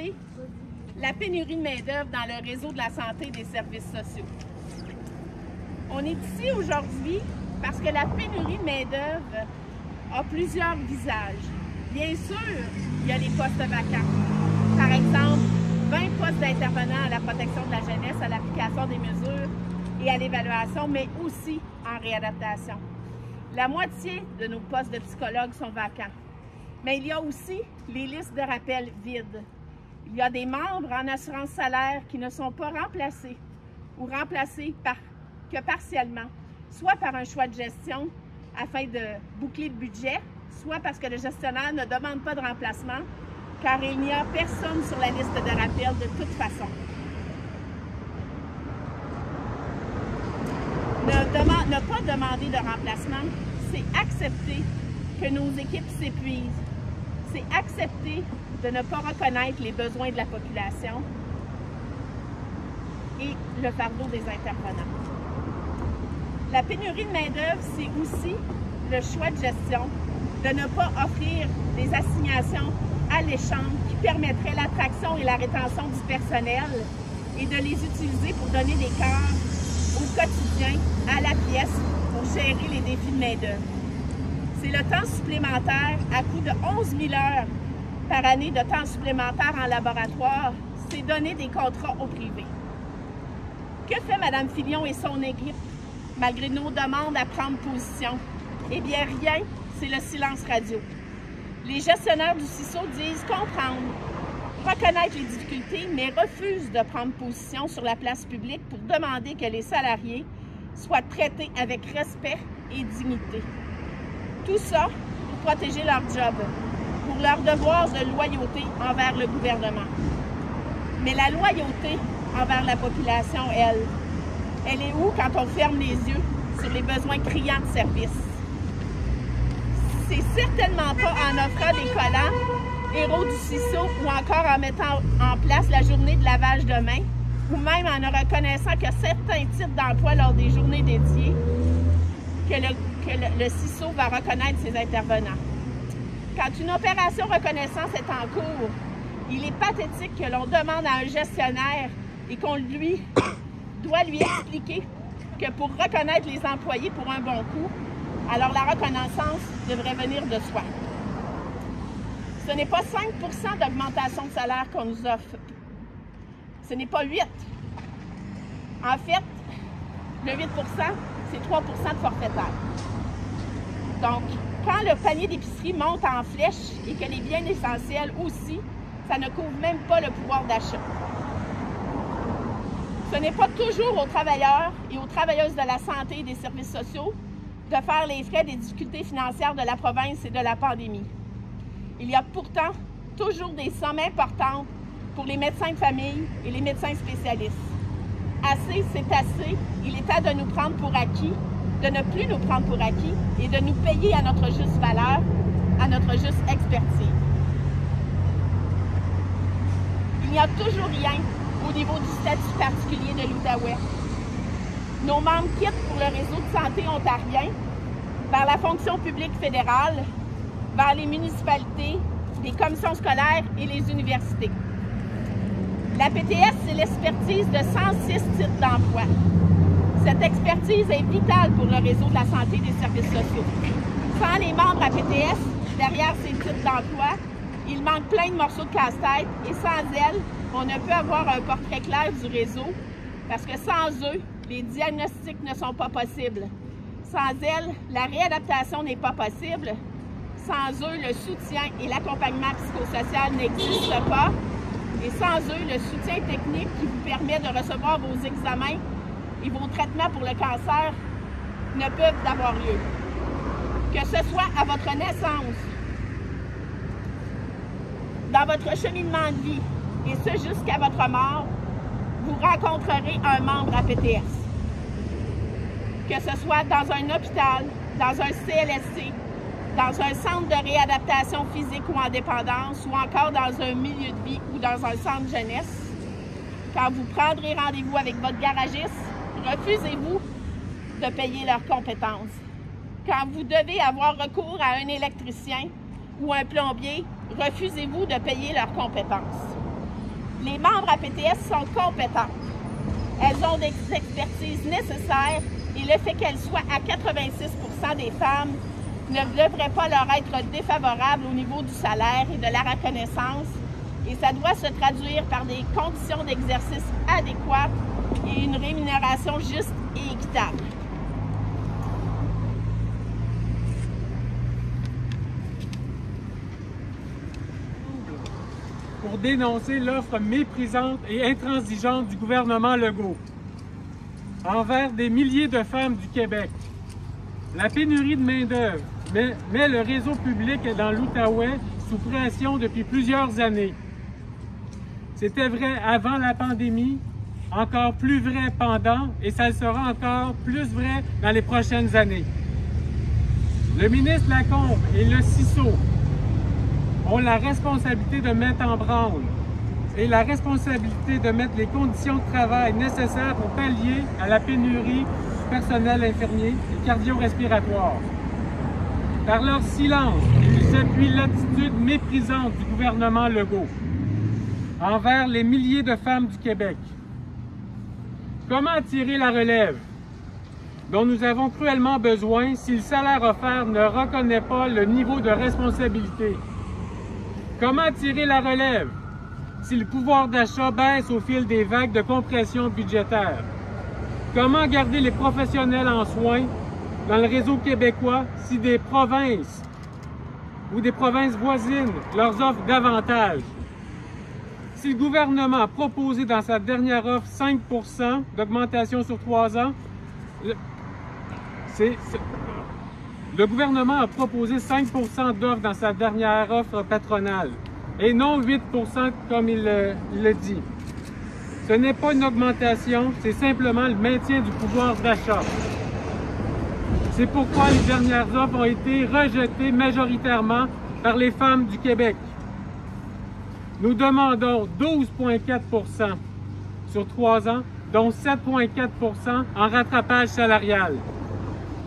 aborder la pénurie de main-d'œuvre dans le réseau de la santé et des services sociaux. On est ici aujourd'hui parce que la pénurie de main-d'œuvre a plusieurs visages. Bien sûr, il y a les postes vacants. Par exemple, 20 postes d'intervenants à la protection de la jeunesse, à l'application des mesures et à l'évaluation, mais aussi en réadaptation. La moitié de nos postes de psychologues sont vacants. Mais il y a aussi les listes de rappel vides. Il y a des membres en assurance salaire qui ne sont pas remplacés ou remplacés que partiellement, soit par un choix de gestion afin de boucler le budget, soit parce que le gestionnaire ne demande pas de remplacement, car il n'y a personne sur la liste de rappel de toute façon. Ne pas demander de remplacement, c'est accepter que nos équipes s'épuisent. C'est accepter de ne pas reconnaître les besoins de la population et le fardeau des intervenants. La pénurie de main-d'œuvre, c'est aussi le choix de gestion de ne pas offrir des assignations alléchantes qui permettraient l'attraction et la rétention du personnel et de les utiliser pour donner des cœurs au quotidien, à la pièce, pour gérer les défis de main-d'œuvre. C'est le temps supplémentaire à coût de 11 000 heures par année de temps supplémentaire en laboratoire, c'est donner des contrats au privé. Que fait Mme Filion et son équipe malgré nos demandes à prendre position? Eh bien, rien, c'est le silence radio. Les gestionnaires du CISO disent comprendre, reconnaître les difficultés, mais refusent de prendre position sur la place publique pour demander que les salariés soient traités avec respect et dignité. Tout ça pour protéger leur job, pour leur devoir de loyauté envers le gouvernement. Mais la loyauté envers la population, elle est où quand on ferme les yeux sur les besoins criants de services? C'est certainement pas en offrant des collants, héros du CISO, ou encore en mettant en place la journée de lavage de mains, ou même en ne reconnaissant que certains titres d'emploi lors des journées dédiées, que le CISO va reconnaître ses intervenants. Quand une opération reconnaissance est en cours, il est pathétique que l'on demande à un gestionnaire et qu'on doit lui expliquer que pour reconnaître les employés pour un bon coup, alors la reconnaissance devrait venir de soi. Ce n'est pas 5 % d'augmentation de salaire qu'on nous offre. Ce n'est pas 8 %. En fait, le 8 %, c'est 3 % de forfaitaire. Donc, quand le panier d'épicerie monte en flèche et que les biens essentiels aussi, ça ne couvre même pas le pouvoir d'achat. Ce n'est pas toujours aux travailleurs et aux travailleuses de la santé et des services sociaux de faire les frais des difficultés financières de la province et de la pandémie. Il y a pourtant toujours des sommes importantes pour les médecins de famille et les médecins spécialistes. Assez, c'est assez. Il est temps de nous prendre pour acquis, de ne plus nous prendre pour acquis et de nous payer à notre juste valeur, à notre juste expertise. Il n'y a toujours rien au niveau du statut particulier de l'Outaouais. Nos membres quittent pour le réseau de santé ontarien, vers la fonction publique fédérale, vers les municipalités, les commissions scolaires et les universités. La PTS, c'est l'expertise de 106 titres d'emploi. Cette expertise est vitale pour le réseau de la santé et des services sociaux. Sans les membres à PTS, derrière ces titres d'emploi, il manque plein de morceaux de casse-tête et sans elles, on ne peut avoir un portrait clair du réseau parce que sans eux, les diagnostics ne sont pas possibles. Sans elles, la réadaptation n'est pas possible. Sans eux, le soutien et l'accompagnement psychosocial n'existent pas. Et sans eux, le soutien technique qui vous permet de recevoir vos examens et vos traitements pour le cancer ne peuvent avoir lieu. Que ce soit à votre naissance, dans votre cheminement de vie, et ce jusqu'à votre mort, vous rencontrerez un membre à PTS. Que ce soit dans un hôpital, dans un CLSC, dans un centre de réadaptation physique ou en dépendance, ou encore dans un milieu de vie ou dans un centre jeunesse, quand vous prendrez rendez-vous avec votre garagiste, refusez-vous de payer leurs compétences. Quand vous devez avoir recours à un électricien ou un plombier, refusez-vous de payer leurs compétences. Les membres à PTS sont compétentes. Elles ont des expertises nécessaires et le fait qu'elles soient à 86% des femmes ne devrait pas leur être défavorable au niveau du salaire et de la reconnaissance. Et ça doit se traduire par des conditions d'exercice adéquates et une rémunération juste et équitable. Pour dénoncer l'offre méprisante et intransigeante du gouvernement Legault envers des milliers de femmes du Québec. La pénurie de main-d'œuvre met le réseau public dans l'Outaouais sous pression depuis plusieurs années. C'était vrai avant la pandémie, encore plus vrai pendant, et ça le sera encore plus vrai dans les prochaines années. Le ministre Lacombe et le CISO ont la responsabilité de mettre en branle et la responsabilité de mettre les conditions de travail nécessaires pour pallier à la pénurie du personnel infirmier et cardio-respiratoire. Par leur silence, ils appuient l'attitude méprisante du gouvernement Legault envers les milliers de femmes du Québec. Comment attirer la relève dont nous avons cruellement besoin si le salaire offert ne reconnaît pas le niveau de responsabilité? Comment attirer la relève si le pouvoir d'achat baisse au fil des vagues de compression budgétaire? Comment garder les professionnels en soins dans le réseau québécois si des provinces ou des provinces voisines leur offrent davantage? Si le gouvernement a proposé dans sa dernière offre 5 % d'augmentation sur 3 ans, le gouvernement a proposé 5 % d'offre dans sa dernière offre patronale et non 8 % comme il le dit. Ce n'est pas une augmentation, c'est simplement le maintien du pouvoir d'achat. C'est pourquoi les dernières offres ont été rejetées majoritairement par les femmes du Québec. Nous demandons 12,4 % sur 3 ans, dont 7,4 % en rattrapage salarial.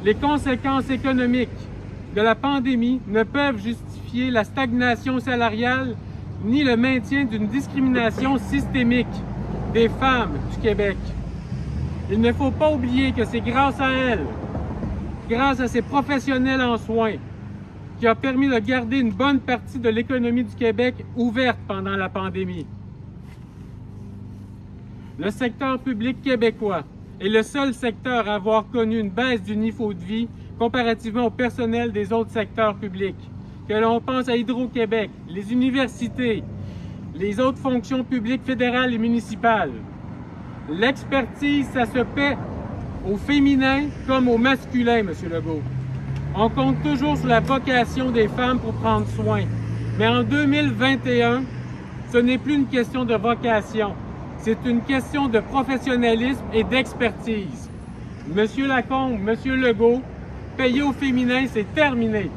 Les conséquences économiques de la pandémie ne peuvent justifier la stagnation salariale ni le maintien d'une discrimination systémique des femmes du Québec. Il ne faut pas oublier que c'est grâce à elles, grâce à ces professionnels en soins, qui a permis de garder une bonne partie de l'économie du Québec ouverte pendant la pandémie. Le secteur public québécois est le seul secteur à avoir connu une baisse du niveau de vie comparativement au personnel des autres secteurs publics. Que l'on pense à Hydro-Québec, les universités, les autres fonctions publiques fédérales et municipales. L'expertise, ça se paie au féminin comme au masculin, M. Legault. On compte toujours sur la vocation des femmes pour prendre soin. Mais en 2021, ce n'est plus une question de vocation. C'est une question de professionnalisme et d'expertise. Monsieur Lacombe, Monsieur Legault, payer au féminin, c'est terminé.